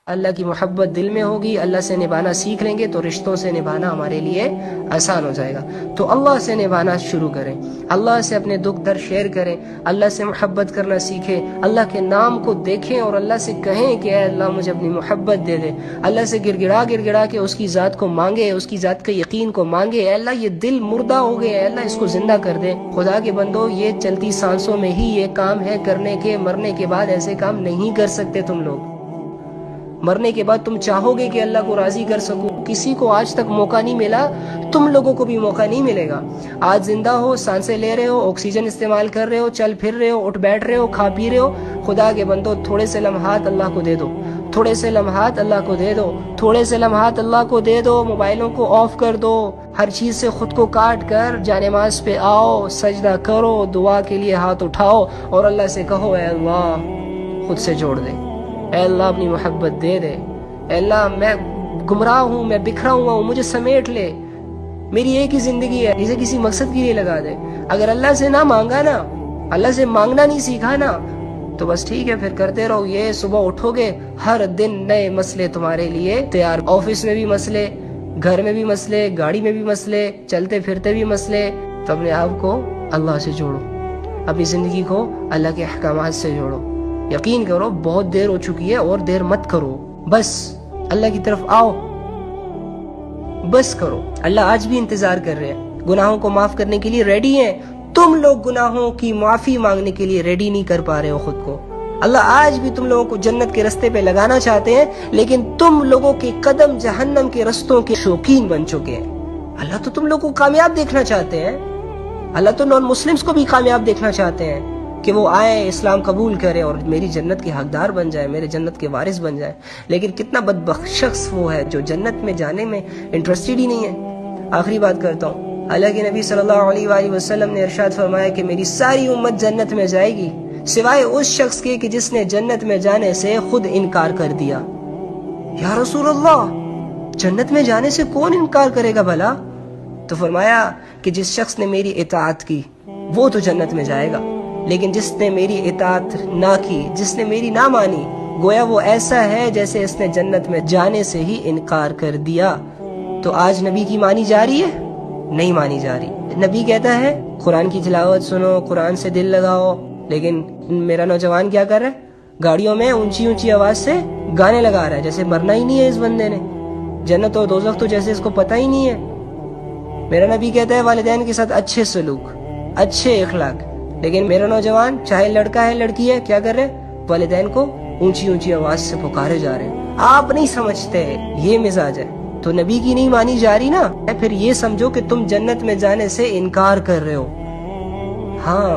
اللہ کی محبت دل میں ہوگی، اللہ سے نبھانا سیکھ لیں گے تو رشتوں سے نبھانا ہمارے لیے آسان ہو جائے گا۔ تو اللہ سے نبھانا شروع کریں، اللہ سے اپنے دکھ درد شیئر کریں، اللہ سے محبت کرنا سیکھیں، اللہ کے نام کو دیکھیں اور اللہ سے کہیں کہ اے اللہ مجھے اپنی محبت دے دے۔ اللہ سے گڑ گڑا کے اس کی ذات کو مانگے، اس کی ذات کے یقین کو مانگے، اے اللہ یہ دل مردہ ہو گئے، اے اللہ اس کو زندہ کر دے۔ خدا کے بندو، یہ چلتی سانسوں میں ہی یہ کام ہے کرنے کے، مرنے کے بعد ایسے کام نہیں کر سکتے تم لوگ۔ مرنے کے بعد تم چاہو گے کہ اللہ کو راضی کر سکو، کسی کو آج تک موقع نہیں ملا، تم لوگوں کو بھی موقع نہیں ملے گا۔ آج زندہ ہو، سانسیں لے رہے ہو، آکسیجن استعمال کر رہے ہو، چل پھر رہے ہو، اٹھ بیٹھ رہے ہو، کھا پی رہے ہو، خدا کے بندو تھوڑے سے لمحات اللہ کو دے دو، تھوڑے سے لمحات اللہ کو دے دو، تھوڑے سے لمحات اللہ کو دے دو۔ موبائلوں کو آف کر دو، ہر چیز سے خود کو کاٹ کر جانماز پہ آؤ، سجدہ کرو، دعا کے لیے ہاتھ اٹھاؤ اور اللہ سے کہو اے اللہ خود سے جوڑ دے، اے اللہ اپنی محبت دے دے، اے اللہ میں گمراہ ہوں، میں بکھرا ہوا ہوں، مجھے سمیٹ لے، میری ایک ہی زندگی ہے، اسے کسی مقصد کے لیے لگا دے۔ اگر اللہ سے نہ مانگا نا، اللہ سے مانگنا نہیں سیکھا نا، تو بس ٹھیک ہے پھر کرتے رہو یہ، صبح اٹھو گے ہر دن نئے مسئلے تمہارے لیے تیار، آفس میں بھی مسئلے، گھر میں بھی مسئلے، گاڑی میں بھی مسئلے، چلتے پھرتے بھی مسئلے۔ تو اپنے آپ کو اللہ سے جوڑو، اپنی زندگی کو اللہ کے احکامات سے جوڑو۔ یقین کرو بہت دیر ہو چکی ہے اور دیر مت کرو، بس اللہ کی طرف آؤ، بس کرو۔ اللہ آج بھی انتظار کر رہے ہیں، گناہوں کو معاف کرنے کے لیے ریڈی ہیں، تم لوگ گناہوں کی معافی مانگنے کے لیے ریڈی نہیں کر پا رہے ہو خود کو۔ اللہ آج بھی تم لوگوں کو جنت کے رستے پہ لگانا چاہتے ہیں، لیکن تم لوگوں کے قدم جہنم کے رستوں کے شوقین بن چکے ہیں۔ اللہ تو تم لوگوں کو کامیاب دیکھنا چاہتے ہیں، اللہ تو نان مسلمز کو بھی کامیاب دیکھنا چاہتے ہیں کہ وہ آئیں، اسلام قبول کریں اور میری جنت کے حقدار بن جائیں، میرے جنت کے وارث بن جائیں۔ لیکن کتنا بدبخت شخص وہ ہے جو جنت میں جانے میں انٹرسٹڈ ہی نہیں ہے۔ آخری بات کرتا ہوں، اللہ کے نبی صلی اللہ علیہ وآلہ وسلم نے ارشاد فرمایا کہ میری ساری امت جنت میں جائے گی سوائے اس شخص کے کہ جس نے جنت میں جانے سے خود انکار کر دیا۔ یا رسول اللہ، جنت میں جانے سے کون انکار کرے گا بھلا؟ تو فرمایا کہ جس شخص نے میری اطاعت کی وہ تو جنت میں جائے گا، لیکن جس نے میری اطاعت نہ کی، جس نے میری نہ مانی، گویا وہ ایسا ہے جیسے اس نے جنت میں جانے سے ہی انکار کر دیا۔ تو آج نبی کی مانی جا رہی ہے؟ نہیں مانی جا رہی۔ نبی کہتا ہے قرآن کی تلاوت سنو، قرآن سے دل لگاؤ، لیکن میرا نوجوان کیا کر رہا ہے؟ گاڑیوں میں اونچی اونچی آواز سے گانے لگا رہا ہے، جیسے مرنا ہی نہیں ہے اس بندے نے، جنت اور دوزخ تو جیسے اس کو پتہ ہی نہیں ہے۔ میرا نبی کہتا ہے والدین کے ساتھ اچھے سلوک، اچھے اخلاق، لیکن میرا نوجوان چاہے لڑکا ہے لڑکی ہے کیا کر رہے؟ والدین کو اونچی اونچی آواز سے پکارے جا رہے ہیں۔ آپ نہیں سمجھتے یہ مزاج ہے تو نبی کی نہیں مانی جا رہی نا، پھر یہ سمجھو کہ تم جنت میں جانے سے انکار کر رہے ہو۔ ہاں